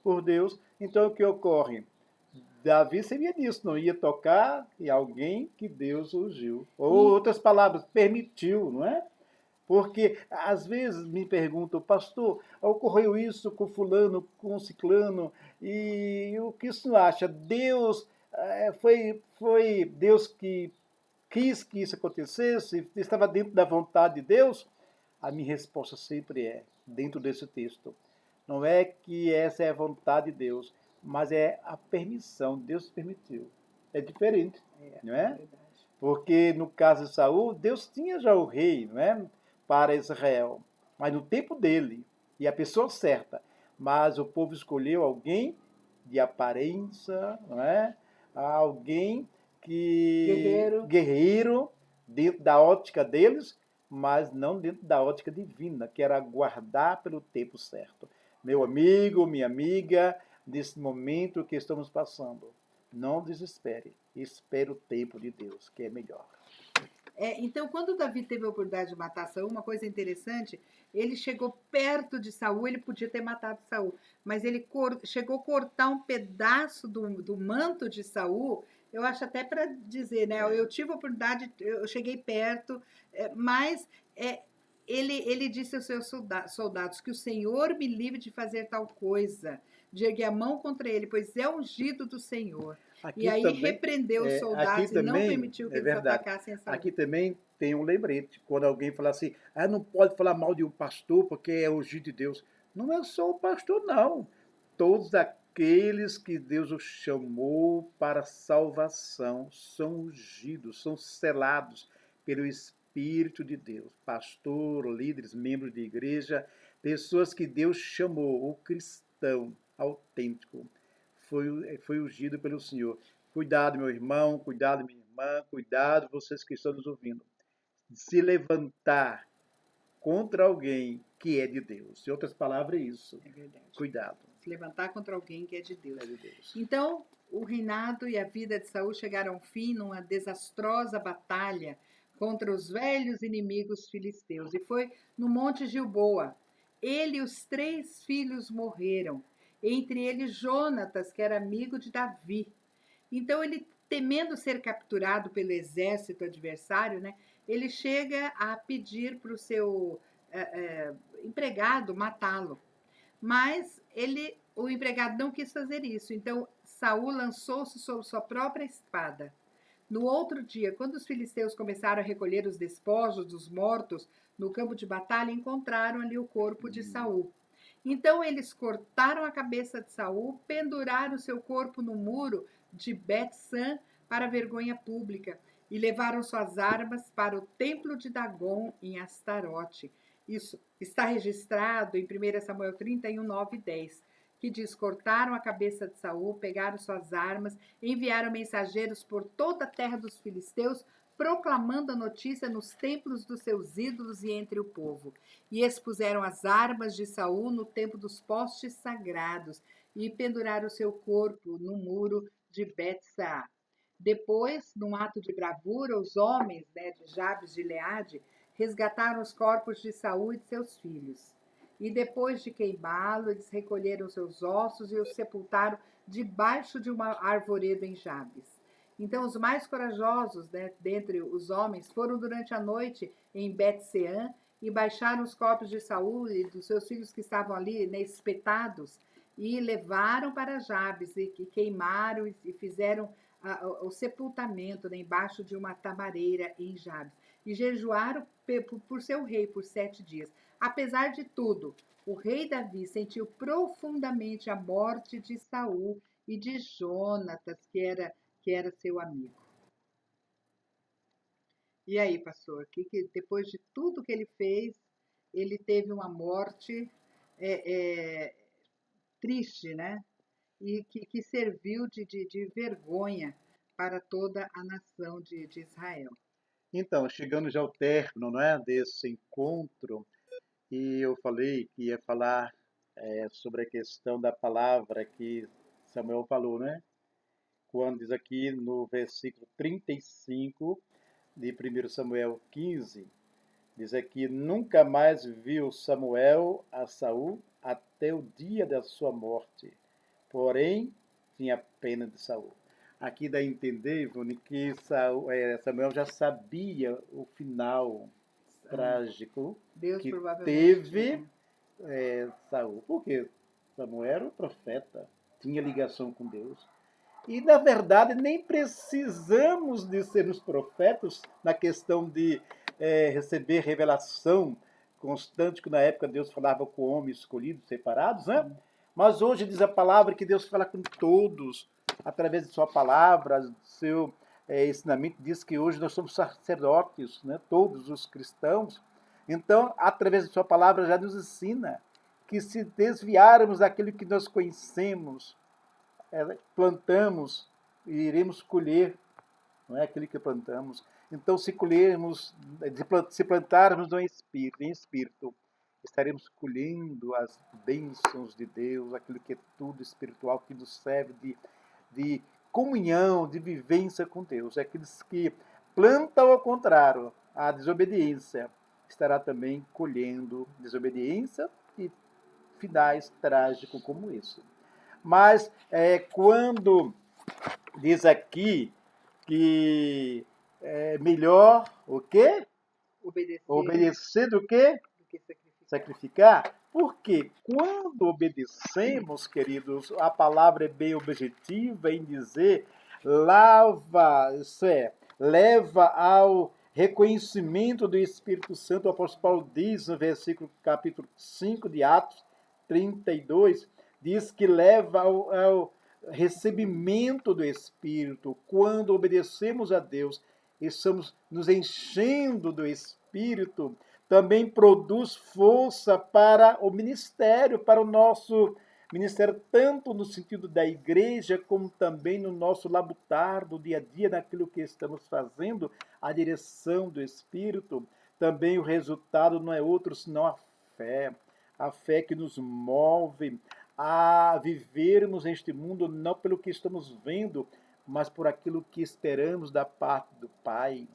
por Deus. Então, o que ocorre? Davi sabia disso, não ia tocar em alguém que Deus ungiu. Ou, outras palavras, permitiu, não é? Porque às vezes me perguntam, pastor, ocorreu isso com fulano, com ciclano, e o que isso acha? Deus, foi Deus que quis que isso acontecesse? Estava dentro da vontade de Deus? A minha resposta sempre é, dentro desse texto, não é que essa é a vontade de Deus, mas é a permissão, Deus permitiu. É diferente, não é? Porque no caso de Saul, Deus tinha já o rei, não é? Para Israel, mas no tempo dele, e a pessoa certa. Mas o povo escolheu alguém de aparência, não é? Alguém guerreiro dentro da ótica deles, mas não dentro da ótica divina, que era aguardar pelo tempo certo. Meu amigo, minha amiga, nesse momento que estamos passando, não desespere, espere o tempo de Deus, que é melhor. Então, quando Davi teve a oportunidade de matar Saul, uma coisa interessante, ele chegou perto de Saul, ele podia ter matado Saul, mas ele chegou a cortar um pedaço do manto de Saul. Eu acho até para dizer, né? Eu tive a oportunidade, eu cheguei perto, mas ele disse aos seus soldados que o Senhor me livre de fazer tal coisa, de erguer a mão contra ele, pois é ungido do Senhor. Aqui e aí também, repreendeu os soldados e não permitiu que eles atacassem Saul. Aqui também tem um lembrete, quando alguém fala assim, não pode falar mal de um pastor porque é ungido de Deus. Não é só o pastor, não. Todos aqueles que Deus os chamou para salvação são ungidos, são selados pelo Espírito de Deus. Pastor, líderes, membros de igreja, pessoas que Deus chamou, o cristão autêntico, foi ungido pelo Senhor. Cuidado, meu irmão, cuidado, minha irmã, cuidado, vocês que estão nos ouvindo. Se levantar contra alguém que é de Deus. Em outras palavras, é isso. É verdade. Cuidado. Se levantar contra alguém que é de Deus. É de Deus. Então, o reinado e a vida de Saul chegaram ao fim numa desastrosa batalha contra os velhos inimigos filisteus. E foi no Monte Gilboa. Ele e os 3 filhos morreram, entre eles Jonatas, que era amigo de Davi. Então ele, temendo ser capturado pelo exército adversário, né, ele chega a pedir para o seu empregado matá-lo. Mas o empregado não quis fazer isso. Então Saul lançou-se sobre sua própria espada. No outro dia, quando os filisteus começaram a recolher os despojos dos mortos no campo de batalha, encontraram ali o corpo de Saul. Então eles cortaram a cabeça de Saul, penduraram seu corpo no muro de Bet-san para vergonha pública e levaram suas armas para o templo de Dagon em Astarote. Isso está registrado em 1 Samuel 31, 9 e 10, que diz: cortaram a cabeça de Saul, pegaram suas armas, enviaram mensageiros por toda a terra dos filisteus, proclamando a notícia nos templos dos seus ídolos e entre o povo. E expuseram as armas de Saul no templo dos postes sagrados e penduraram seu corpo no muro de Bet-Saa. Depois, num ato de bravura, os homens, né, de Jabes de Gileade resgataram os corpos de Saul e de seus filhos. E depois de queimá-lo, eles recolheram seus ossos e os sepultaram debaixo de uma arvoredo em Jabes. Então, os mais corajosos, né, dentre os homens foram durante a noite em Bet-Sean e baixaram os corpos de Saul e dos seus filhos que estavam ali, né, espetados, e levaram para Jabes e queimaram e fizeram o sepultamento, né, embaixo de uma tamareira em Jabes. E jejuaram por seu rei por 7 dias. Apesar de tudo, o rei Davi sentiu profundamente a morte de Saul e de Jonatas, que era seu amigo. E aí, pastor, que depois de tudo que ele fez, ele teve uma morte triste, né? E que serviu de vergonha para toda a nação de Israel. Então, chegando já ao término, não é, desse encontro, e eu falei que ia falar sobre a questão da palavra que Samuel falou, né? Quando diz aqui no versículo 35 de 1 Samuel 15, diz aqui: nunca mais viu Samuel a Saul até o dia da sua morte, porém tinha pena de Saul. Aqui dá a entender, Ivone, que Samuel já sabia o final trágico Deus que provavelmente teve Saul. Porque Samuel era um profeta, tinha ligação com Deus. E, na verdade, nem precisamos de sermos profetas na questão de receber revelação constante, que na época Deus falava com homens escolhidos, separados, né? Mas hoje diz a palavra que Deus fala com todos, através de sua palavra, do seu ensinamento. Diz que hoje nós somos sacerdotes, né? Todos os cristãos. Então, através de sua palavra, já nos ensina que se desviarmos daquilo que nós conhecemos, plantamos e iremos colher, não é aquilo que plantamos. Então, se colhermos, se plantarmos em espírito, estaremos colhendo as bênçãos de Deus, aquilo que é tudo espiritual, que nos serve de comunhão, de vivência com Deus. Aqueles que plantam ao contrário, a desobediência, estará também colhendo desobediência e finais trágicos como esse. Mas quando diz aqui que é melhor o quê? Obedecer do que? Do que Sacrificar. Porque quando obedecemos, queridos, a palavra é bem objetiva em dizer leva ao reconhecimento do Espírito Santo. O apóstolo Paulo diz no capítulo 5 de Atos 32, diz que leva ao recebimento do Espírito. Quando obedecemos a Deus, estamos nos enchendo do Espírito. Também produz força para o ministério, para o nosso ministério, tanto no sentido da igreja, como também no nosso labutar do dia a dia, naquilo que estamos fazendo, a direção do Espírito. Também o resultado não é outro senão a fé que nos move a vivermos neste mundo não pelo que estamos vendo, mas por aquilo que esperamos da parte do Pai.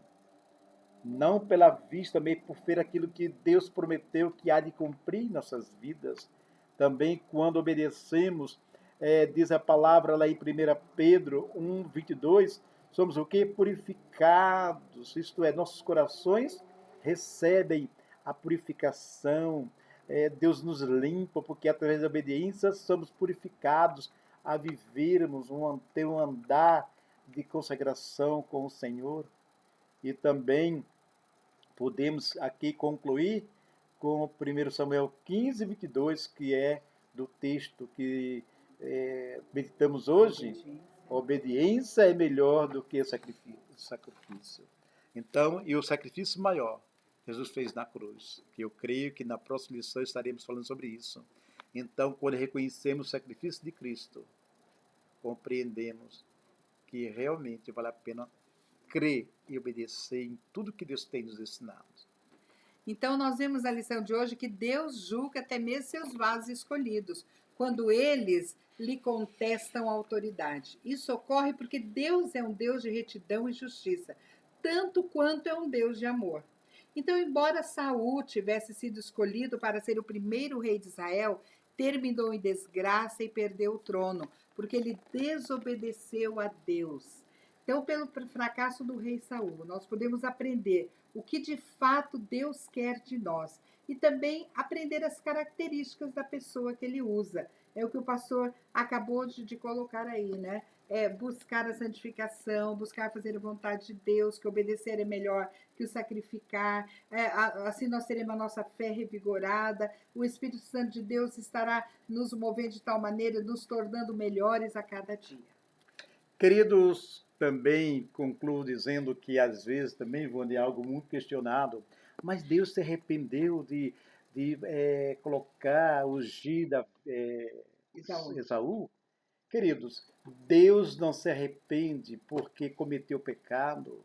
Não pela vista, mas por ver aquilo que Deus prometeu que há de cumprir em nossas vidas. Também quando obedecemos, diz a palavra lá em 1 Pedro 1:22, somos o quê? Purificados, isto é, nossos corações recebem a purificação, Deus nos limpa, porque através da obediência somos purificados a vivermos, ter um andar de consagração com o Senhor. E também podemos aqui concluir com 1 Samuel 15:22, que é do texto que meditamos hoje. A obediência é melhor do que o sacrifício. Então, e o sacrifício maior, Jesus fez na cruz, que eu creio que na próxima lição estaremos falando sobre isso. Então, quando reconhecemos o sacrifício de Cristo, compreendemos que realmente vale a pena crer e obedecer em tudo que Deus tem nos ensinado. Então, nós vemos na lição de hoje que Deus julga até mesmo seus vasos escolhidos, quando eles lhe contestam a autoridade. Isso ocorre porque Deus é um Deus de retidão e justiça, tanto quanto é um Deus de amor. Então, embora Saul tivesse sido escolhido para ser o primeiro rei de Israel, terminou em desgraça e perdeu o trono, porque ele desobedeceu a Deus. Então, pelo fracasso do rei Saul, nós podemos aprender o que de fato Deus quer de nós e também aprender as características da pessoa que ele usa. É o que o pastor acabou de colocar aí, né? Buscar a santificação, buscar fazer a vontade de Deus, que obedecer é melhor que o sacrificar. Assim nós teremos a nossa fé revigorada, o Espírito Santo de Deus estará nos movendo de tal maneira, nos tornando melhores a cada dia. Queridos, também concluo dizendo que às vezes também vou de algo muito questionado, mas Deus se arrependeu de colocar, ungir Esaú? Queridos, Deus não se arrepende porque cometeu pecado,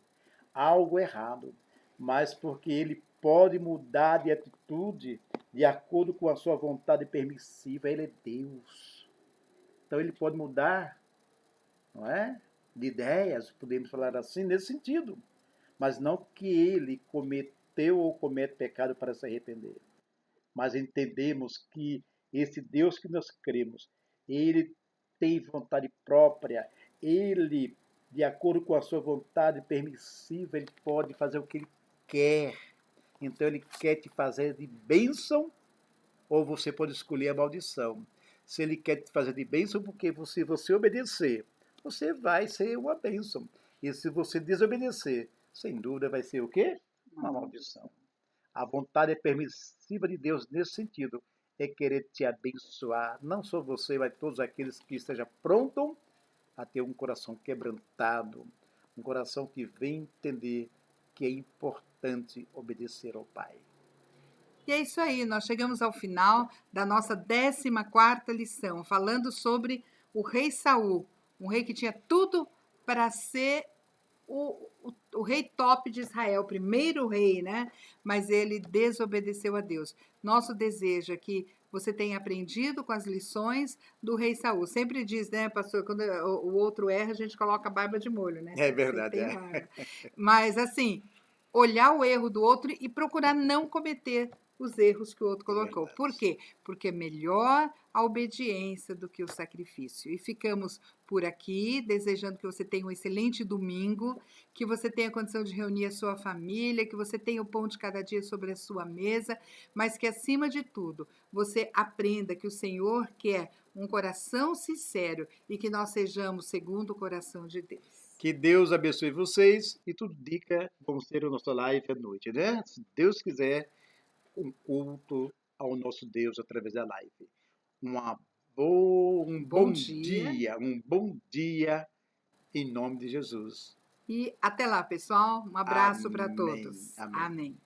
algo errado, mas porque ele pode mudar de atitude de acordo com a sua vontade permissiva. Ele é Deus. Então ele pode mudar, não é? De ideias, podemos falar assim, nesse sentido. Mas não que ele cometeu ou comete pecado para se arrepender. Mas entendemos que esse Deus que nós cremos, ele tem vontade própria, ele, de acordo com a sua vontade permissiva, ele pode fazer o que ele quer. Então ele quer te fazer de bênção, ou você pode escolher a maldição. Se ele quer te fazer de bênção, porque se você obedecer, você vai ser uma bênção. E se você desobedecer, sem dúvida vai ser o quê? Uma maldição. A vontade permissiva de Deus nesse sentido é querer te abençoar, não só você, mas todos aqueles que estejam prontos a ter um coração quebrantado, um coração que vem entender que é importante obedecer ao Pai. E é isso aí, nós chegamos ao final da nossa 14ª lição, falando sobre o rei Saul, um rei que tinha tudo para ser o rei top de Israel, o primeiro rei, né? Mas ele desobedeceu a Deus. Nosso desejo é que você tenha aprendido com as lições do rei Saul. Sempre diz, né, pastor, quando o outro erra, a gente coloca a barba de molho, né? É verdade, tem barba. Mas, assim, olhar o erro do outro e procurar não cometer os erros que o outro colocou. Por quê? Porque é melhor a obediência do que o sacrifício. E ficamos por aqui, desejando que você tenha um excelente domingo, que você tenha condição de reunir a sua família, que você tenha o pão de cada dia sobre a sua mesa, mas que, acima de tudo, você aprenda que o Senhor quer um coração sincero e que nós sejamos segundo o coração de Deus. Que Deus abençoe vocês e tudo indica, vamos ter a nossa live à noite, né? Se Deus quiser, um culto ao nosso Deus através da live. Um bom dia em nome de Jesus. E até lá, pessoal. Um abraço para Amém. todos. Amém. Amém.